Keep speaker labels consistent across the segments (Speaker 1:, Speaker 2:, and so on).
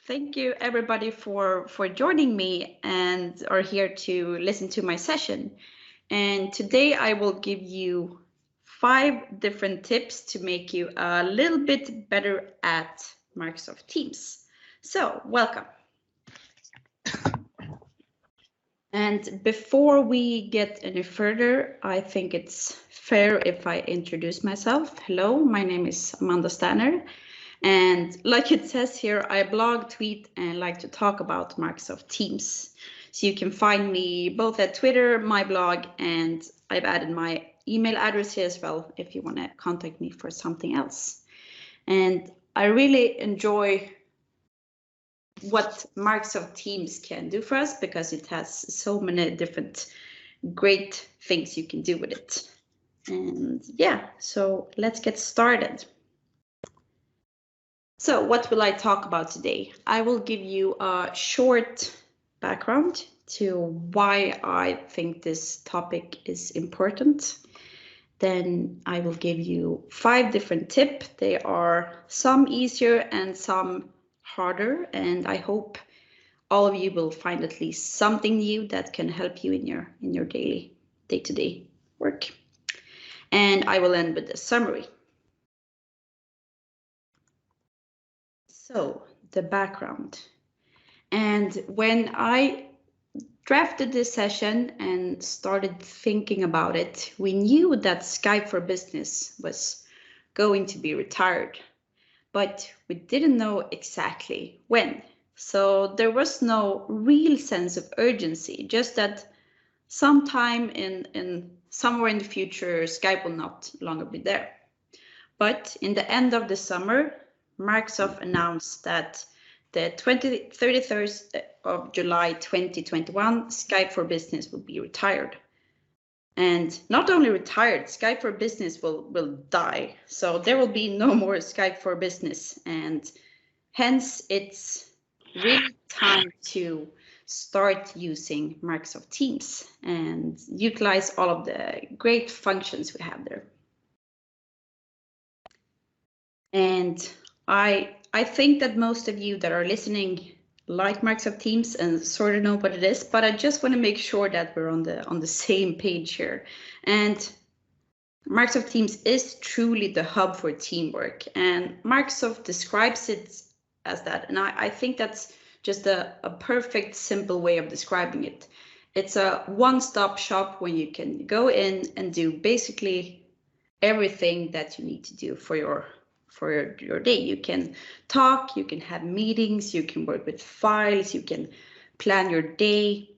Speaker 1: Thank you everybody for joining me and are here to listen to my session. And today I will give you 5 different tips to make you a little bit better at Microsoft Teams. So welcome. And before we get any further, I think it's fair if I introduce myself. Hello, my name is Amanda Stanner. And like it says here, I blog, tweet, and like to talk about Microsoft Teams. So you can find me both at Twitter, my blog, and I've added my email address here as well if you want to contact me for something else. And I really enjoy what Microsoft Teams can do for us because it has so many different great things you can do with it. And yeah, so let's get started. So what will I talk about today? I will give you a short background to why I think this topic is important. Then I will give you 5 different tips. They are some easier and some harder, and I hope all of you will find at least something new that can help you in your daily day-to-day work. And I will end with a summary. So the background. And when I drafted this session and started thinking about it, we knew that Skype for Business was going to be retired, but we didn't know exactly when. So there was no real sense of urgency, just that sometime in somewhere in the future, Skype will not longer be there. But in the end of the summer, Microsoft announced that the 31st of July 2021, Skype for Business will be retired. And not only retired, Skype for Business will die. So there will be no more Skype for Business. And hence, it's really time to start using Microsoft Teams and utilize all of the great functions we have there. And I think that most of you that are listening like Microsoft Teams and sort of know what it is, but I just want to make sure that we're on the same page here. And Microsoft Teams is truly the hub for teamwork, and Microsoft describes it as that. And I think that's just a perfect, simple way of describing it. It's a one-stop shop when you can go in and do basically everything that you need to do for your day. You can talk, you can have meetings, you can work with files, you can plan your day.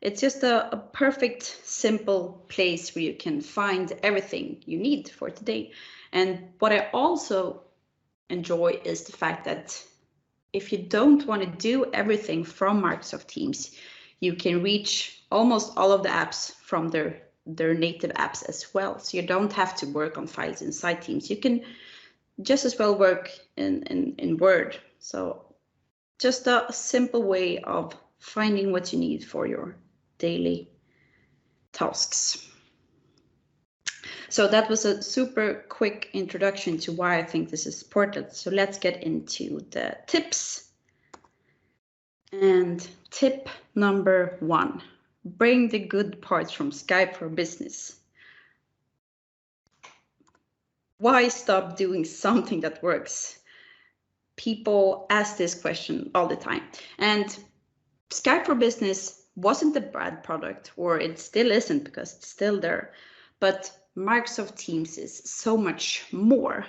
Speaker 1: It's just a perfect, simple place where you can find everything you need for today. And what I also enjoy is the fact that if you don't want to do everything from Microsoft Teams, you can reach almost all of the apps from their native apps as well. So you don't have to work on files inside Teams. You can just as well work in Word. So just a simple way of finding what you need for your daily tasks. So that was a super quick introduction to why I think this is important. So let's get into the tips. And tip number 1, bring the good parts from Skype for Business. Why stop doing something that works? People ask this question all the time. And Skype for Business wasn't a bad product, or it still isn't because it's still there. But Microsoft Teams is so much more.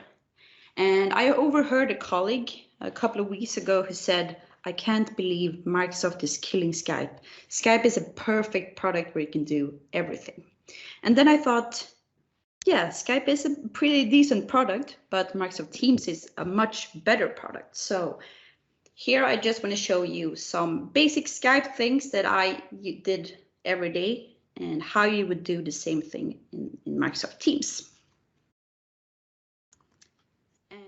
Speaker 1: And I overheard a colleague a couple of weeks ago who said, I can't believe Microsoft is killing Skype. Skype is a perfect product where you can do everything. And then I thought, yeah, Skype is a pretty decent product, but Microsoft Teams is a much better product. So here I just want to show you some basic Skype things that I did every day and how you would do the same thing in Microsoft Teams.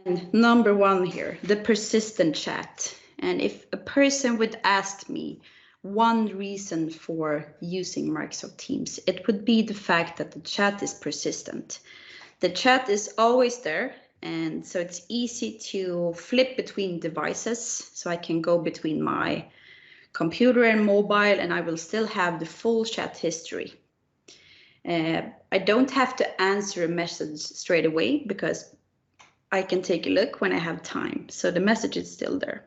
Speaker 1: And number 1 here, the persistent chat. And if a person would ask me one reason for using Microsoft Teams, it would be the fact that the chat is persistent. The chat is always there. And so it's easy to flip between devices. So I can go between my computer and mobile, and I will still have the full chat history. I don't have to answer a message straight away because I can take a look when I have time. So the message is still there.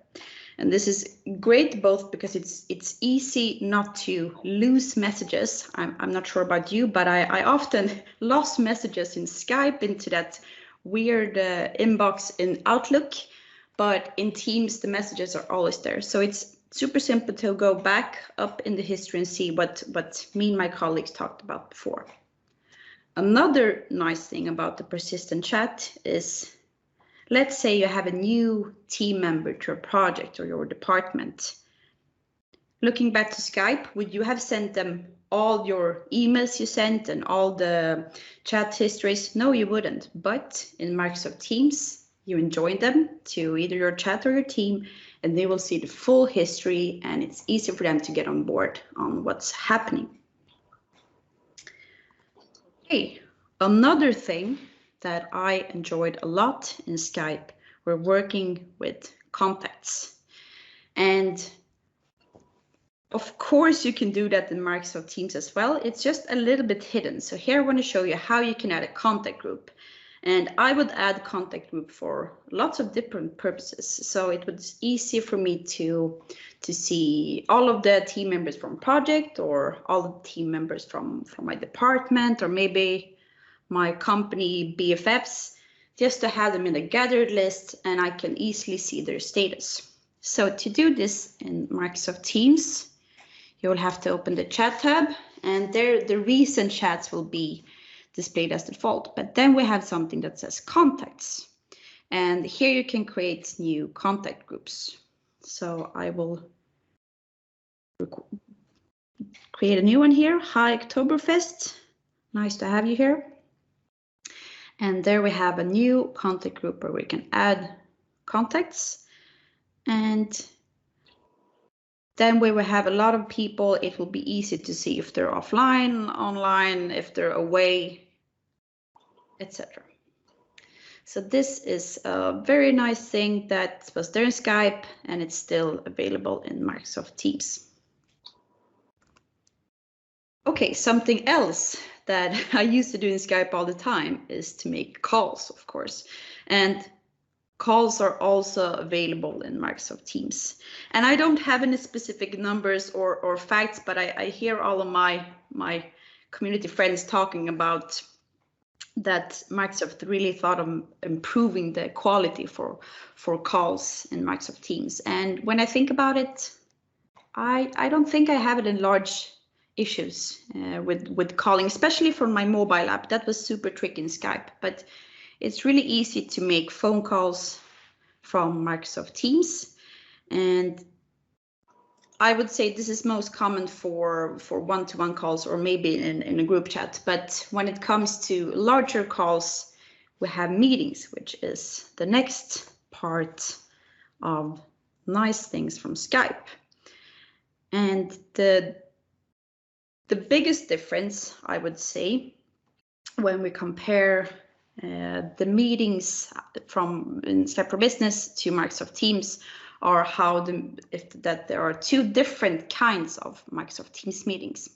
Speaker 1: And this is great both because it's easy not to lose messages. I'm not sure about you, but I often lost messages in Skype into that weird inbox in Outlook. But in Teams, the messages are always there. So it's super simple to go back up in the history and see what me and my colleagues talked about before. Another nice thing about the persistent chat is, let's say you have a new team member to a project or your department. Looking back to Skype, would you have sent them all your emails you sent and all the chat histories? No, you wouldn't. But in Microsoft Teams, you join them to either your chat or your team, and they will see the full history, and it's easy for them to get on board on what's happening. Okay, another thing that I enjoyed a lot in Skype were working with contacts. And of course, you can do that in Microsoft Teams as well. It's just a little bit hidden. So here I want to show you how you can add a contact group. And I would add contact group for lots of different purposes. So it was easy for me to see all of the team members from project, or all the team members from my department, or maybe my company BFFs, just to have them in a gathered list, and I can easily see their status. So to do this in Microsoft Teams, you will have to open the chat tab, and there the recent chats will be displayed as default. But then we have something that says contacts, and here you can create new contact groups. So I will create a new one here. Hi Oktoberfest, nice to have you here. And there we have a new contact group where we can add contacts. And then we will have a lot of people. It will be easy to see if they're offline, online, if they're away, etc. So this is a very nice thing that was there in Skype, and it's still available in Microsoft Teams. Okay, something else that I used to do in Skype all the time is to make calls, of course. And calls are also available in Microsoft Teams. And I don't have any specific numbers or facts, but I hear all of my community friends talking about that Microsoft really thought of improving the quality for calls in Microsoft Teams. And when I think about it, I don't think I have it in large issues with calling, especially for my mobile app. That was super tricky in Skype, but it's really easy to make phone calls from Microsoft Teams. And I would say this is most common for one-to-one calls, or maybe in a group chat. But when it comes to larger calls, we have meetings, which is the next part of nice things from Skype. And the biggest difference, I would say, when we compare the meetings in Skype for Business to Microsoft Teams, are how that there are two different kinds of Microsoft Teams meetings.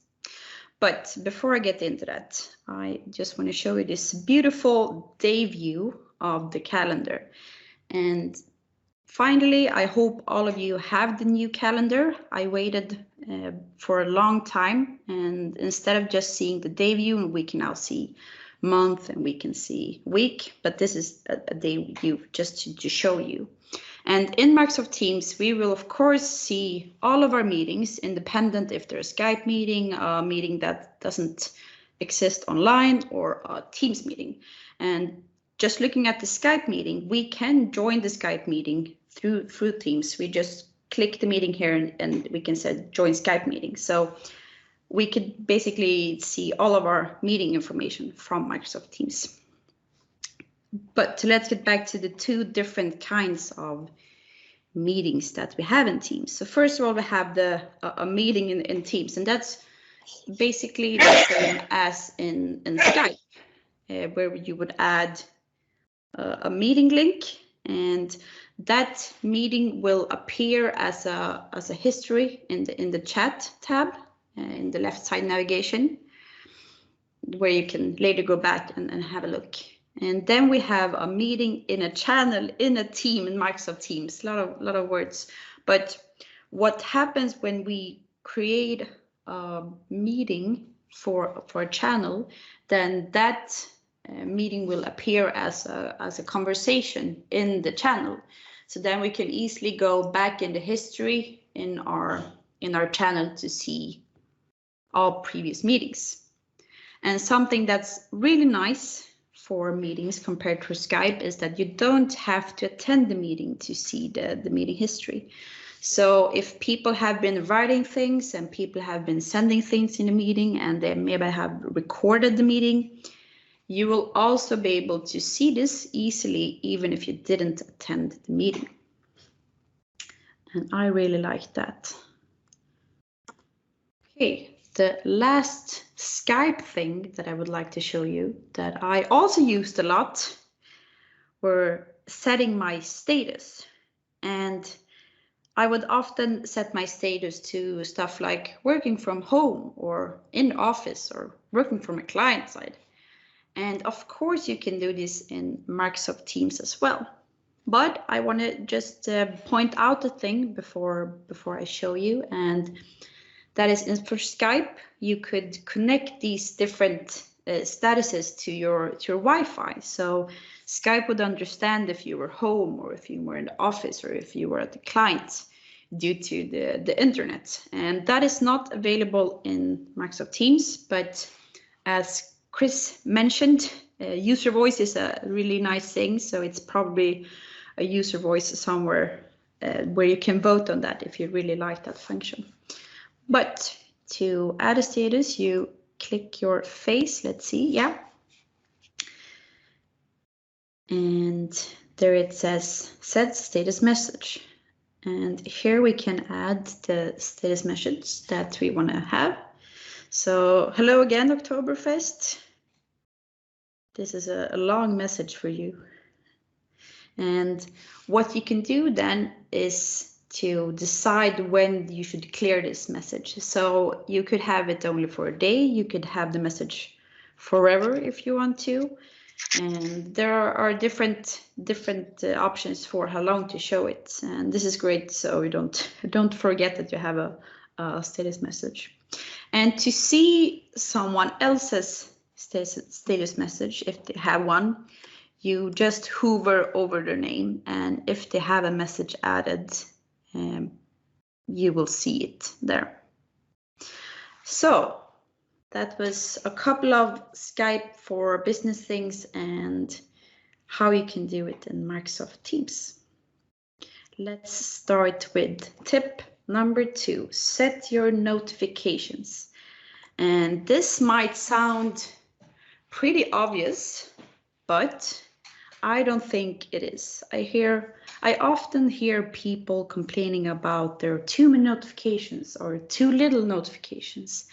Speaker 1: But before I get into that, I just want to show you this beautiful day view of the calendar. And finally, I hope all of you have the new calendar. I waited for a long time, and instead of just seeing the day view, we can now see month and we can see week, but this is a day view just to show you. And in Microsoft Teams, we will of course see all of our meetings, independent if there's a Skype meeting, a meeting that doesn't exist online, or a Teams meeting. And just looking at the Skype meeting, we can join the Skype meeting through Teams. We just click the meeting here and we can say join Skype meeting. So we could basically see all of our meeting information from Microsoft Teams. But let's get back to the two different kinds of meetings that we have in Teams. So first of all, we have a meeting in Teams, and that's basically the same as in Skype, where you would add a meeting link, and that meeting will appear as a history in the chat tab in the left side navigation, where you can later go back and have a look. And then we have a meeting in a channel, in a team, in Microsoft Teams. A lot of words. But what happens when we create a meeting for a channel, then that meeting will appear as a conversation in the channel. So then we can easily go back in the history in our channel to see all previous meetings. And something that's really nice for meetings compared to Skype is that you don't have to attend the meeting to see the meeting history. So if people have been writing things and people have been sending things in the meeting and they maybe have recorded the meeting, you will also be able to see this easily even if you didn't attend the meeting. And I really like that. Okay, the last Skype thing that I would like to show you that I also used a lot were setting my status. And I would often set my status to stuff like working from home or in the office or working from a client side. And of course you can do this in Microsoft Teams as well. But I want to just point out a thing before I show you, and that is for Skype, you could connect these different statuses to your Wi-Fi. So Skype would understand if you were home or if you were in the office or if you were at the client due to the internet. And that is not available in Microsoft Teams, but as Chris mentioned, user voice is a really nice thing. So it's probably a user voice somewhere where you can vote on that if you really like that function. But to add a status, you click your face. Let's see, yeah. And there it says set status message. And here we can add the status message that we want to have. So hello again, Oktoberfest. This is a long message for you. And what you can do then is to decide when you should clear this message. So you could have it only for a day. You could have the message forever if you want to. And there are different options for how long to show it. And this is great, so you don't forget that you have a status message. And to see someone else's status message, if they have one, you just hover over their name, and if they have a message added, you will see it there. So that was a couple of Skype for business things and how you can do it in Microsoft Teams. Let's start with tip number 2, set your notifications. And this might sound pretty obvious, but I don't think it is. I often hear people complaining about there are too many notifications or too little notifications.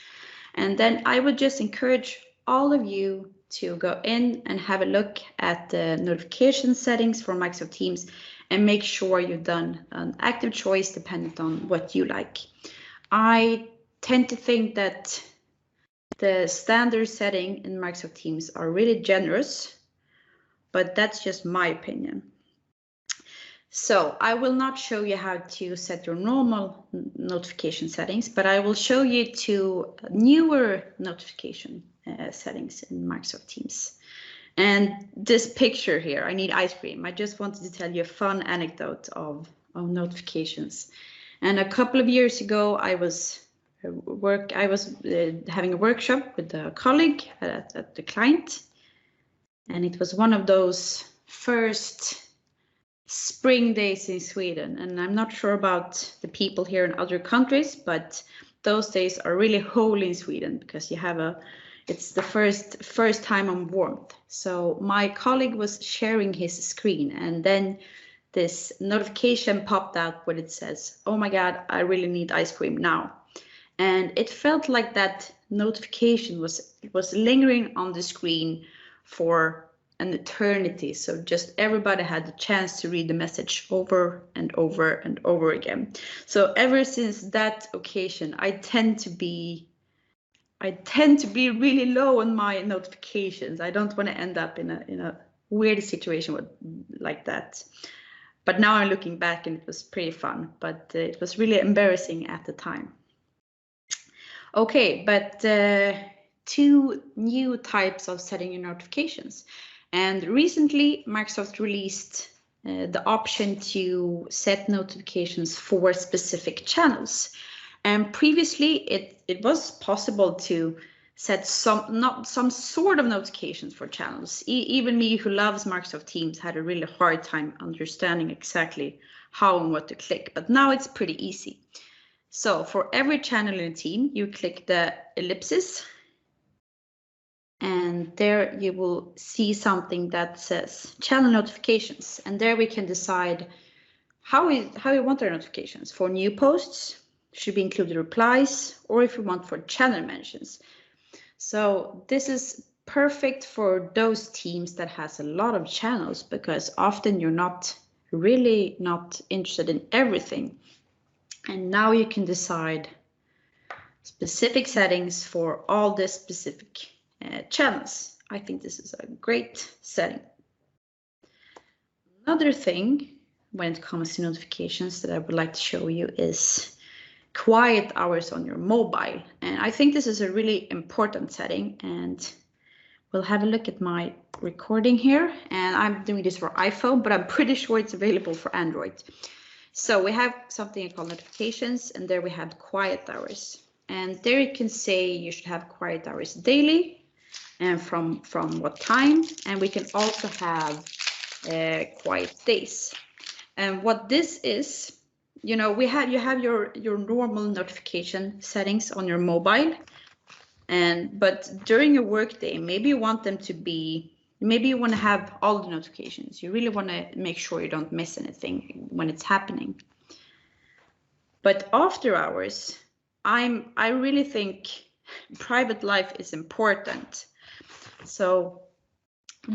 Speaker 1: And then I would just encourage all of you to go in and have a look at the notification settings for Microsoft Teams and make sure you've done an active choice dependent on what you like. I tend to think that the standard setting in Microsoft Teams are really generous, but that's just my opinion. So I will not show you how to set your normal notification settings, but I will show you 2 newer notification settings in Microsoft Teams. And this picture here, I need ice cream. I just wanted to tell you a fun anecdote of notifications. And a couple of years ago, I was having a workshop with a colleague at the client. And it was one of those first spring days in Sweden. And I'm not sure about the people here in other countries, but those days are really holy in Sweden because you have it's the first time on warmth. So my colleague was sharing his screen, and then this notification popped out where it says, oh my God, I really need ice cream now. And it felt like that notification was lingering on the screen for an eternity. So just everybody had the chance to read the message over and over and over again. So ever since that occasion, I tend to be really low on my notifications. I don't want to end up in a weird situation like that. But now I'm looking back and it was pretty fun, but it was really embarrassing at the time. Okay, but 2 new types of setting your notifications. And recently Microsoft released the option to set notifications for specific channels. And previously it was possible to set some sort of notifications for channels. Even me, who loves Microsoft Teams, had a really hard time understanding exactly how and what to click, but now it's pretty easy. So for every channel in a team, you click the ellipsis, and there you will see something that says channel notifications, and there we can decide how we want our notifications. For new posts, should we include the replies, or if we want for channel mentions. So this is perfect for those teams that has a lot of channels, because often you're not interested in everything. And now you can decide specific settings for all the specific channels. I think this is a great setting. Another thing when it comes to notifications that I would like to show you is quiet hours on your mobile. And I think this is a really important setting, and we'll have a look at my recording here. And I'm doing this for iPhone, but I'm pretty sure it's available for Android. So we have something called notifications, and there we have quiet hours. And there you can say you should have quiet hours daily, and from what time. And we can also have quiet days. And what this is, you know, you have your normal notification settings on your mobile, but during your workday, maybe you want them to be, maybe you want to have all the notifications. You really want to make sure you don't miss anything when it's happening. But after hours, I really think private life is important. So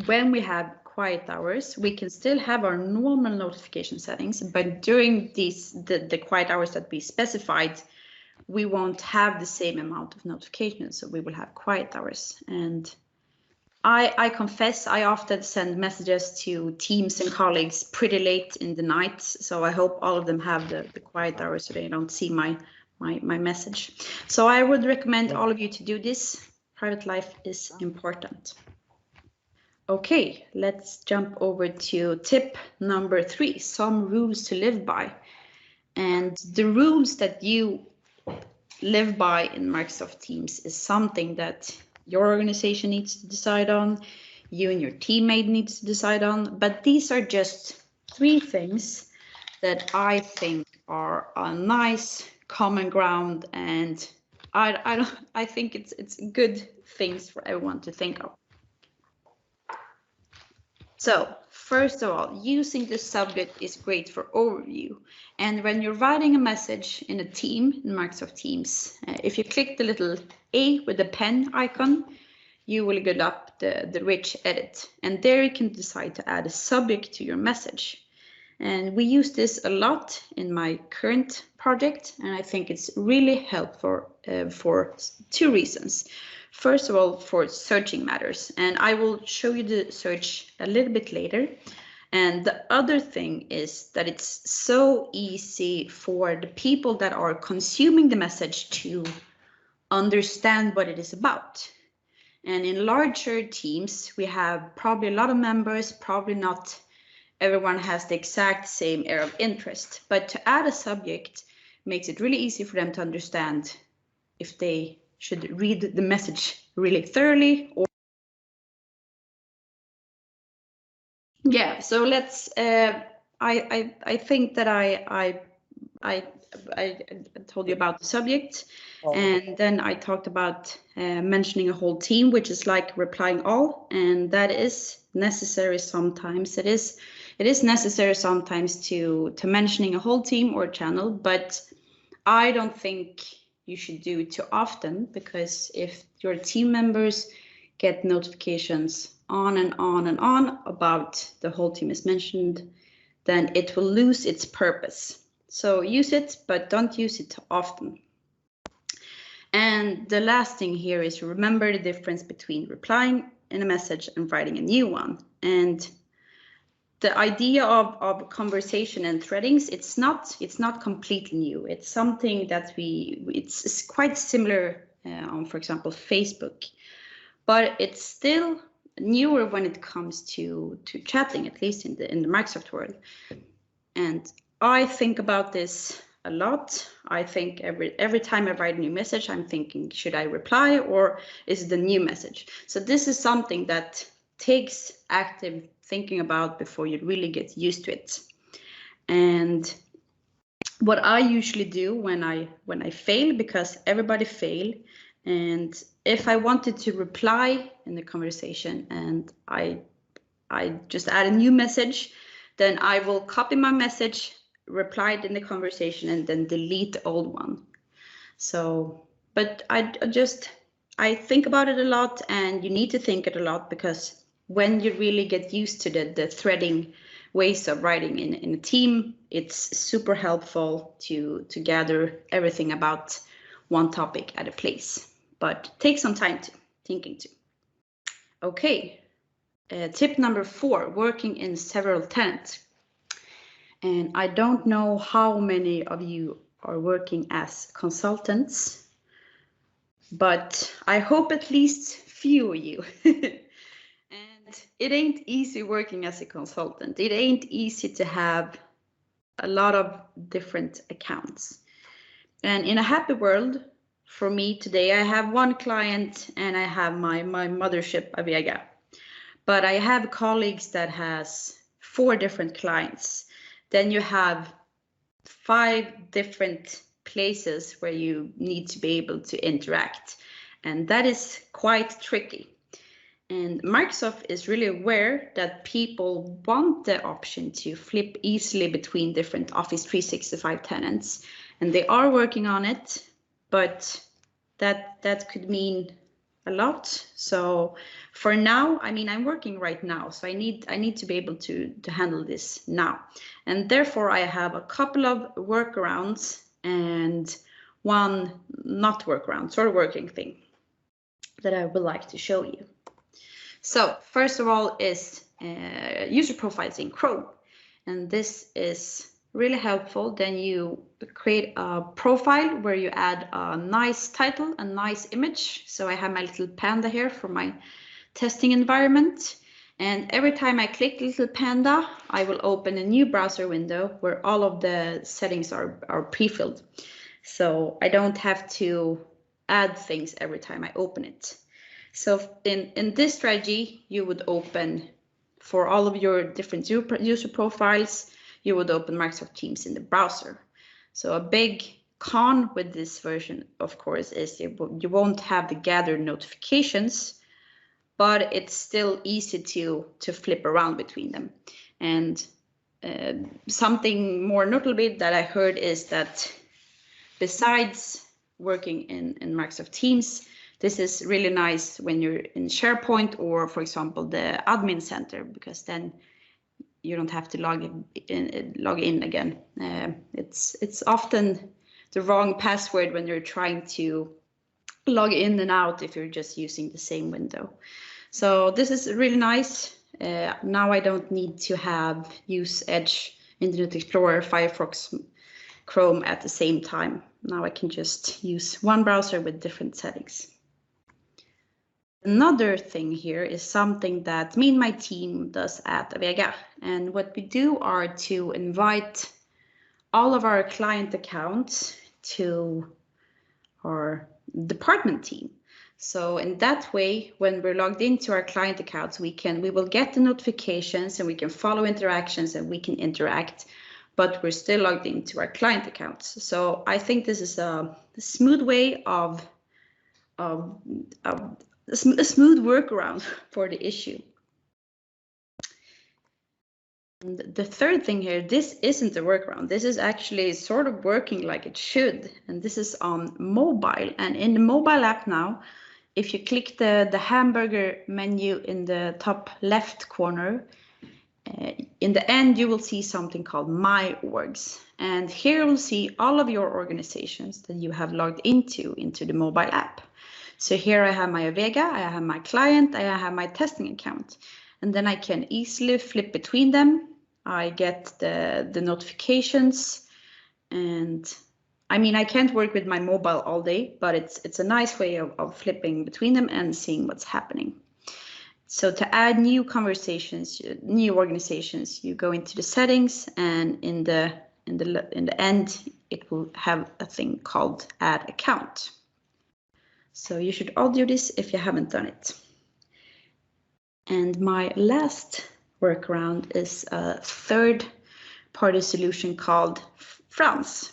Speaker 1: when we have quiet hours, we can still have our normal notification settings, but during the quiet hours that we specified, we won't have the same amount of notifications, so we will have quiet hours. And I confess, I often send messages to teams and colleagues pretty late in the night, so I hope all of them have the quiet hours so they don't see my message. So I would recommend all of you to do this. Private life is important. Okay, let's jump over to tip number 3, some rules to live by. And the rules that you live by in Microsoft Teams is something that your organization needs to decide on, you and your teammate needs to decide on, but these are just 3 things that I think are a nice common ground, and I think it's good things for everyone to think of. So first of all, using the subject is great for overview. And when you're writing a message in a team, in Microsoft Teams, if you click the little A with the pen icon, you will get up the rich edit. And there you can decide to add a subject to your message. And we use this a lot in my current project, and I think it's really helpful for 2 reasons. First of all, for searching matters, and I will show you the search a little bit later. And the other thing is that it's so easy for the people that are consuming the message to understand what it is about. And in larger teams, we have probably a lot of members, probably not everyone has the exact same area of interest, but to add a subject makes it really easy for them to understand if they should read the message really thoroughly. Or yeah, so let's I think that I told you about the subject, and then I talked about mentioning a whole team, which is like replying all, and that is necessary sometimes. It is necessary sometimes to mentioning a whole team or channel, but I don't think you should do it too often, because if your team members get notifications on and on and on about the whole team is mentioned, then it will lose its purpose. So use it, but don't use it often. And the last thing here is remember the difference between replying in a message and writing a new one. And the idea of conversation and threadings, it's not completely new. It's something that it's quite similar on, for example, Facebook, but it's still newer when it comes to chatting, at least in the Microsoft world. And I think about this a lot. I think every time I write a new message, I'm thinking, should I reply or is it a new message? So this is something that takes active thinking about before you really get used to it. And what I usually do when I fail, because everybody fail, and if I wanted to reply in the conversation and I just add a new message, then I will copy my message, reply it in the conversation, and then delete the old one. So, but I think about it a lot, and you need to think it a lot, because when you really get used to the threading ways of writing in a team, it's super helpful to gather everything about one topic at a place. But take some time thinking too. Okay, tip number 4, working in several tenants. And I don't know how many of you are working as consultants, but I hope at least few of you. And it ain't easy working as a consultant. It ain't easy to have a lot of different accounts. And in a happy world, for me today, I have one client and I have my mothership, Avega. But I have colleagues that has 4 different clients. Then you have 5 different places where you need to be able to interact. And that is quite tricky. And Microsoft is really aware that people want the option to flip easily between different Office 365 tenants, and they are working on it, but that could mean a lot. So for now, I mean, I'm working right now, so I need to be able to handle this now. And therefore I have a couple of workarounds and one not workaround, sort of working thing that I would like to show you. So first of all is user profiles in Chrome, and this is really helpful. Then you create a profile where you add a nice title, a nice image. So I have my little panda here for my testing environment, and every time I click little panda, I will open a new browser window where all of the settings are pre-filled, so I don't have to add things every time I open it. So in this strategy, you would open, for all of your different user profiles, you would open Microsoft Teams in the browser. So a big con with this version, of course, is you won't have the gathered notifications, but it's still easy to flip around between them. And something more notable that I heard is that besides working in Microsoft Teams, this is really nice when you're in SharePoint or, for example, the admin center, because then you don't have to log in again. It's often the wrong password when you're trying to log in and out if you're just using the same window. So this is really nice. Now I don't need to use Edge, Internet Explorer, Firefox, Chrome at the same time. Now I can just use one browser with different settings. Another thing here is something that me and my team does at Avega. And what we do are to invite all of our client accounts to our department team. So in that way, when we're logged into our client accounts, we will get the notifications and we can follow interactions and we can interact, but we're still logged into our client accounts. So I think this is a smooth way of a smooth workaround for the issue. And the third thing here, this isn't a workaround. This is actually sort of working like it should. And this is on mobile. And in the mobile app now, if you click the hamburger menu in the top left corner, in the end, you will see something called My Orgs. And here you'll see all of your organizations that you have logged into the mobile app. So here I have my Avega, I have my client, I have my testing account. And then I can easily flip between them. I get the notifications. And I mean, I can't work with my mobile all day, but it's a nice way of flipping between them and seeing what's happening. So to add new conversations, new organizations, you go into the settings, and in the end, it will have a thing called Add Account. So you should all do this if you haven't done it. And my last workaround is a third-party solution called Franz.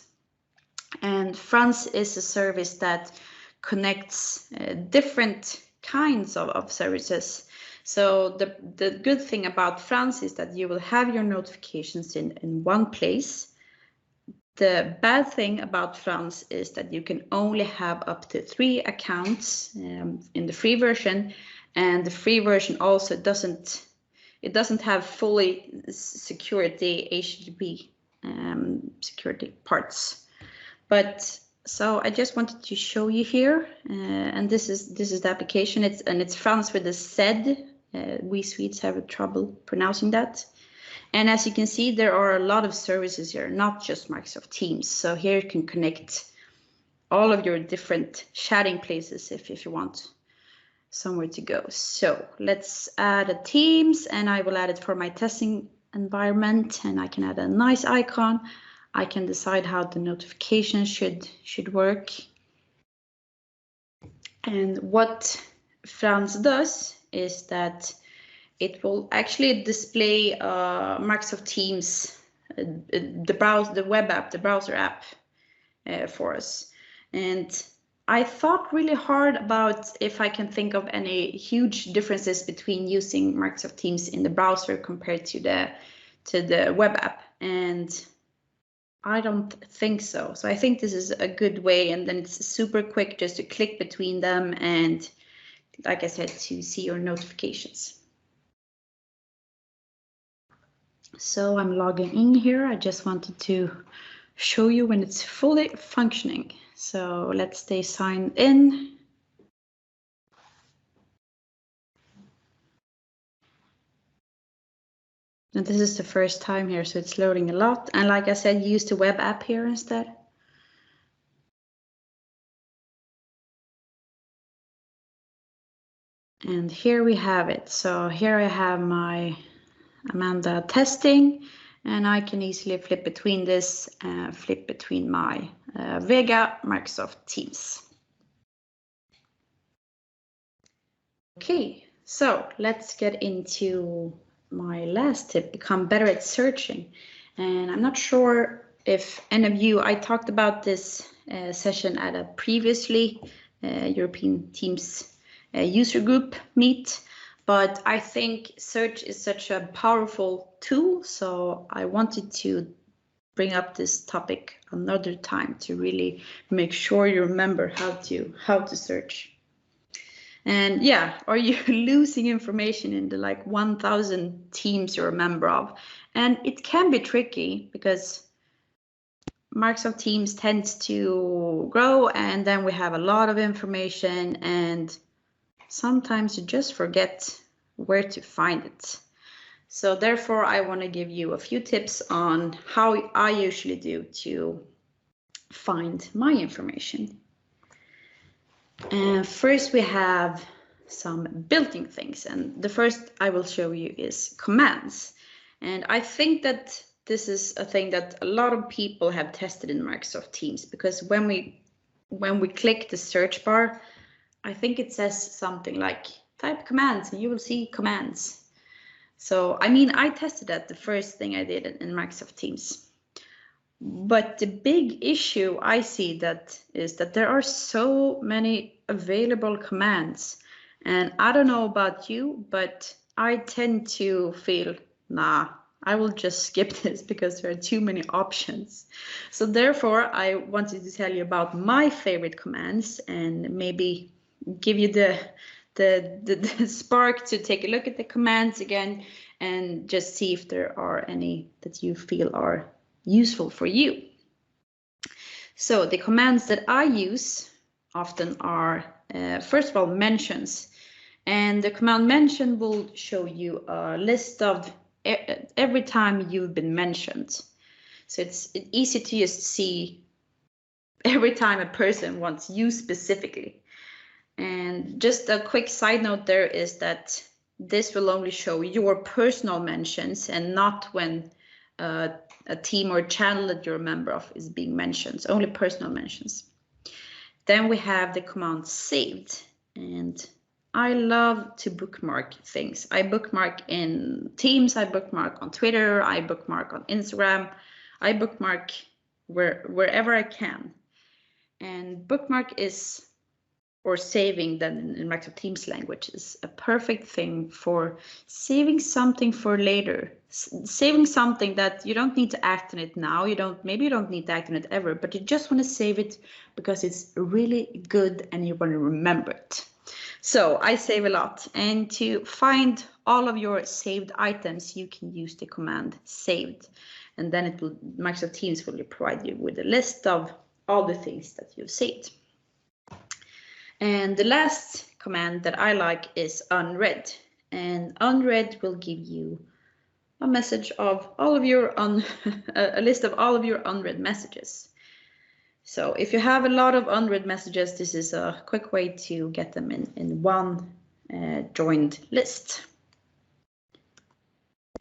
Speaker 1: And Franz is a service that connects different kinds of services. So the good thing about Franz is that you will have your notifications in one place. The bad thing about Franz is that you can only have up to 3 accounts in the free version, and the free version also doesn't have fully security HTTP security parts. But so I just wanted to show you here, and this is the application. It's Franz with a Z. We Swedes have trouble pronouncing that. And as you can see, there are a lot of services here, not just Microsoft Teams. So here you can connect all of your different chatting places if you want somewhere to go. So let's add a Teams, and I will add it for my testing environment, and I can add a nice icon. I can decide how the notifications should work. And what Franz does is that it will actually display Microsoft Teams, the web app, the browser app for us. And I thought really hard about if I can think of any huge differences between using Microsoft Teams in the browser compared to the web app. And I don't think so. So I think this is a good way, and then it's super quick just to click between them and, like I said, to see your notifications. So I'm logging in here. I just wanted to show you when it's fully functioning. So let's stay signed in. And this is the first time here, so it's loading a lot. And like I said, use the web app here instead. And here we have it. So here I have my Amanda testing, and I can easily flip between this and flip between my Vega Microsoft Teams. Okay, so let's get into my last tip, become better at searching. And I'm not sure if any of you, I talked about this session at a previously European Teams user group meet, but I think search is such a powerful tool, so I wanted to bring up this topic another time to really make sure you remember how to search. And yeah, are you losing information in the like 1,000 teams you're a member of? And it can be tricky because Microsoft Teams tends to grow, and then we have a lot of information, and sometimes you just forget where to find it. So therefore, I want to give you a few tips on how I usually do to find my information. And first we have some built-in things, and the first I will show you is commands. And I think that this is a thing that a lot of people have tested in Microsoft Teams, because when we click the search bar, I think it says something like type commands and you will see commands. So I mean, I tested that the first thing I did in Microsoft Teams. But the big issue I see is that there are so many available commands, and I don't know about you, but I tend to feel, nah, I will just skip this because there are too many options. So therefore, I wanted to tell you about my favorite commands, and maybe give you the spark to take a look at the commands again and just see if there are any that you feel are useful for you. So the commands that I use often are, first of all, mentions. And the command mention will show you a list of every time you've been mentioned. So it's easy to just see every time a person wants you specifically. And just a quick side note there is that this will only show your personal mentions and not when a team or channel that you're a member of is being mentioned, so only personal mentions. Then we have the command saved, and I love to bookmark things. I bookmark in Teams, I bookmark on Twitter, I bookmark on Instagram, I bookmark wherever I can. And bookmark is, or saving then in Microsoft Teams language, is a perfect thing for saving something for later. Saving something that you don't need to act on it now. Maybe you don't need to act on it ever, but you just want to save it because it's really good and you want to remember it. So I save a lot, and to find all of your saved items, you can use the command saved, and then Microsoft Teams will provide you with a list of all the things that you've saved. And the last command that I like is unread, and unread will give you a message of all of your a list of all of your unread messages. So if you have a lot of unread messages, this is a quick way to get them in one joined list.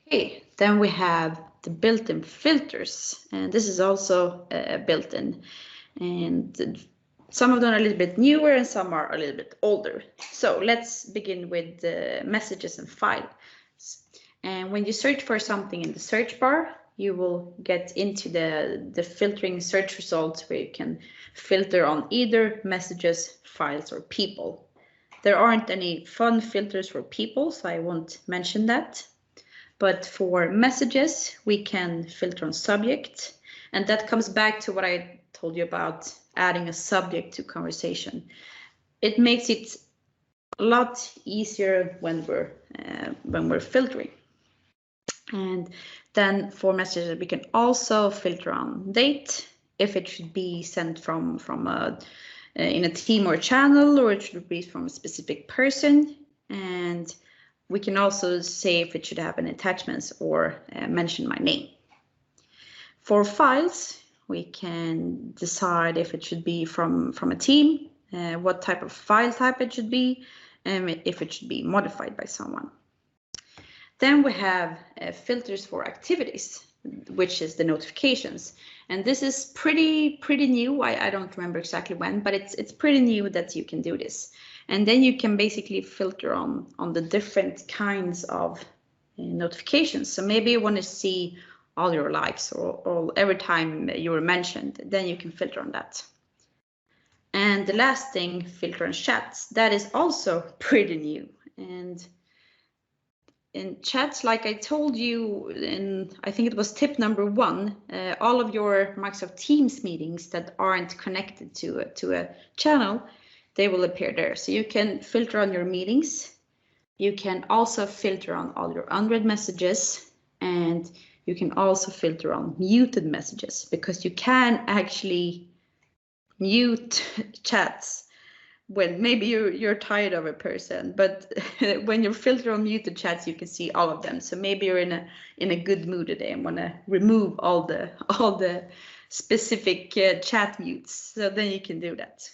Speaker 1: Okay, then we have the built-in filters, and this is also built-in, and some of them are a little bit newer and some are a little bit older. So let's begin with the messages and files. And when you search for something in the search bar, you will get into the filtering search results where you can filter on either messages, files, or people. There aren't any fun filters for people, so I won't mention that. But for messages, we can filter on subject, and that comes back to what I told you about adding a subject to conversation. It makes it a lot easier when we're filtering. And then for messages, we can also filter on date, if it should be sent from in a team or channel, or it should be from a specific person. And we can also say if it should have an attachments or mention my name. For files, we can decide if it should be from a team, what type of file type it should be, and if it should be modified by someone. Then we have filters for activities, which is the notifications. And this is pretty new. I don't remember exactly when, but it's pretty new that you can do this. And then you can basically filter on the different kinds of notifications. So maybe you want to see all your likes or every time you were mentioned, then you can filter on that. And the last thing, filter on chats, that is also pretty new. And in chats, like I told you, I think it was tip number 1, all of your Microsoft Teams meetings that aren't connected to a channel, they will appear there. So you can filter on your meetings. You can also filter on all your unread messages, and you can also filter on muted messages, because you can actually mute chats when maybe you're tired of a person, but when you filter on muted chats, you can see all of them. So maybe you're in a good mood today and want to remove all the specific chat mutes. So then you can do that.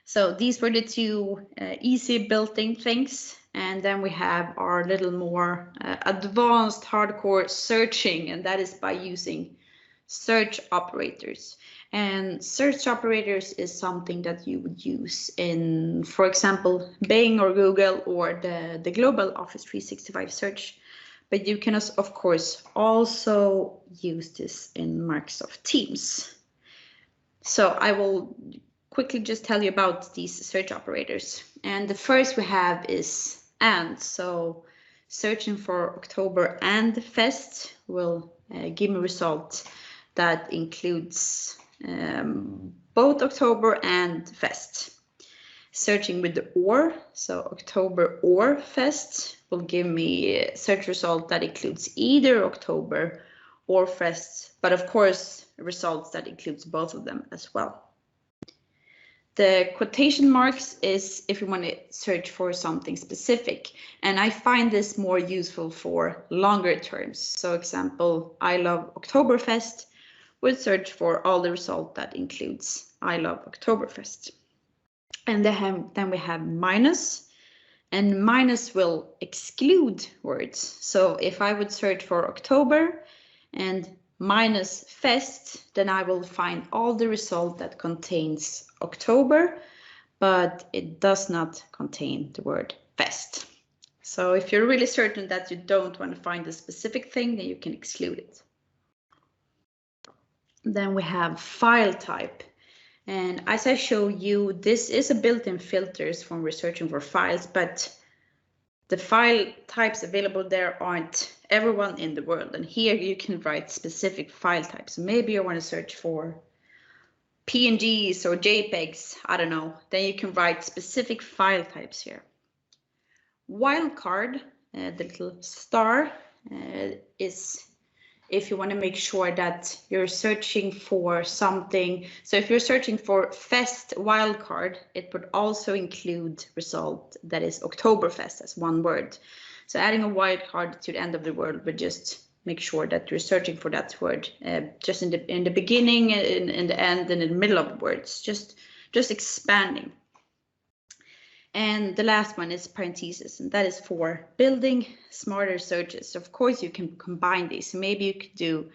Speaker 1: So these were the 2 easy built-in things. And then we have our little more advanced hardcore searching, and that is by using search operators. And search operators is something that you would use in, for example, Bing or Google or the global Office 365 search. But you can, of course, also use this in Microsoft Teams. So I will quickly just tell you about these search operators. And the first we have is and. So searching for October and Fest will give me a result that includes both October and Fest. searching with the OR, so October OR Fest will give me a search result that includes either October or Fest, but of course results that includes both of them as well. The quotation marks is if you want to search for something specific, and I find this more useful for longer terms. So example, I love Oktoberfest would search for all the result that includes I love Oktoberfest. And then we have minus, and minus will exclude words. So if I would search for October and minus fest, then I will find all the result that contains October, but it does not contain the word fest. So if you're really certain that you don't want to find a specific thing, then you can exclude it. Then we have file type. And as I show you, this is a built-in filters when we're searching for files, but the file types available there aren't everyone in the world. And here you can write specific file types. Maybe you want to search for PNGs or JPEGs, I don't know. Then you can write specific file types here. Wildcard, the little star, is if you want to make sure that you're searching for something. So if you're searching for Fest wildcard, it would also include result that is Oktoberfest as one word. So adding a wildcard to the end of the word would just make sure that you're searching for that word just in the beginning, in the end, and in the middle of the words, just expanding. And the last one is parentheses, and that is for building smarter searches. Of course, you can combine these. Maybe you could do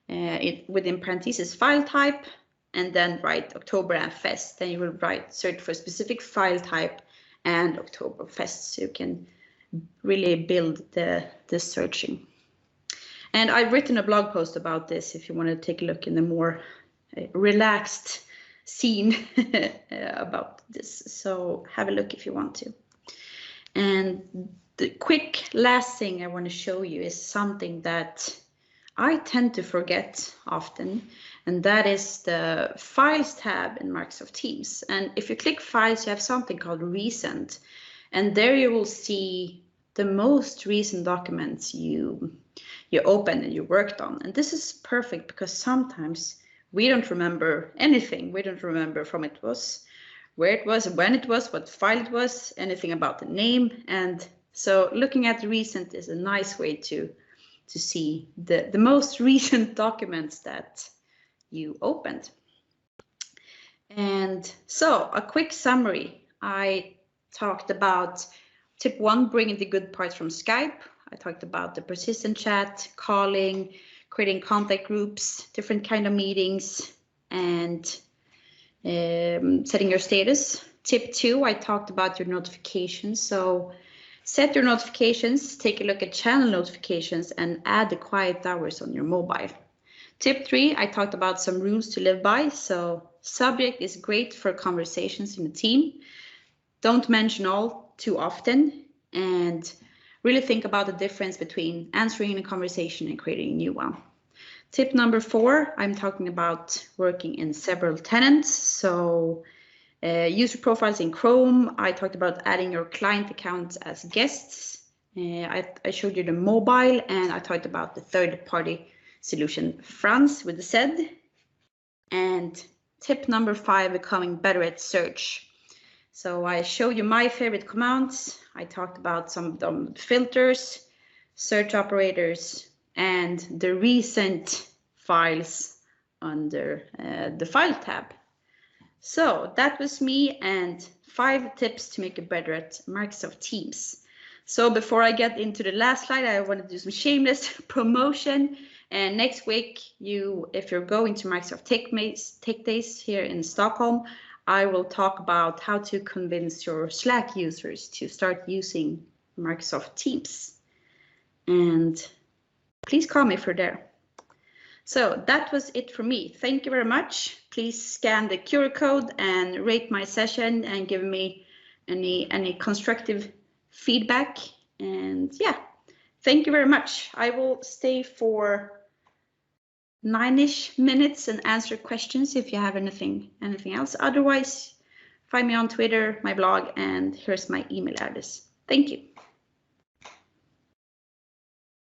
Speaker 1: it within parentheses file type and then write October and Fest. Then you will search for a specific file type and Oktoberfest, so you can really build the searching. And I've written a blog post about this if you want to take a look in the more relaxed scene about this, so have a look if you want to. And the quick last thing I want to show you is something that I tend to forget often, and that is the Files tab in Microsoft Teams. And if you click Files, you have something called Recent, and there you will see the most recent documents you opened and you worked on. And this is perfect because sometimes we don't remember anything. We don't remember from it was, where it was, when it was, what file it was, anything about the name. And so looking at the recent is a nice way to see the most recent documents that you opened. And so a quick summary. I talked about tip 1, bringing the good parts from Skype. I talked about the persistent chat, calling, creating contact groups, different kind of meetings, and setting your status. Tip 2, I talked about your notifications. So set your notifications, take a look at channel notifications, and add the quiet hours on your mobile. Tip 3, I talked about some rules to live by. So subject is great for conversations in a team. Don't mention all too often, and really think about the difference between answering a conversation and creating a new one. Tip number 4, I'm talking about working in several tenants. So user profiles in Chrome. I talked about adding your client accounts as guests. I showed you the mobile, and I talked about the third-party solution France with the Z. And tip number 5, becoming better at search. So I showed you my favorite commands. I talked about some of them, filters, search operators, and the recent files under the file tab. So that was me and 5 tips to make it better at Microsoft Teams. So before I get into the last slide, I want to do some shameless promotion. And next week, if you're going to Microsoft Tech Days here in Stockholm, I will talk about how to convince your Slack users to start using Microsoft Teams. And please call me if you're there. So that was it for me. Thank you very much. Please scan the QR code and rate my session and give me any constructive feedback. And yeah, thank you very much. I will stay for 9-ish minutes and answer questions if you have anything else. Otherwise, find me on Twitter, my blog, and here's my email address. Thank you.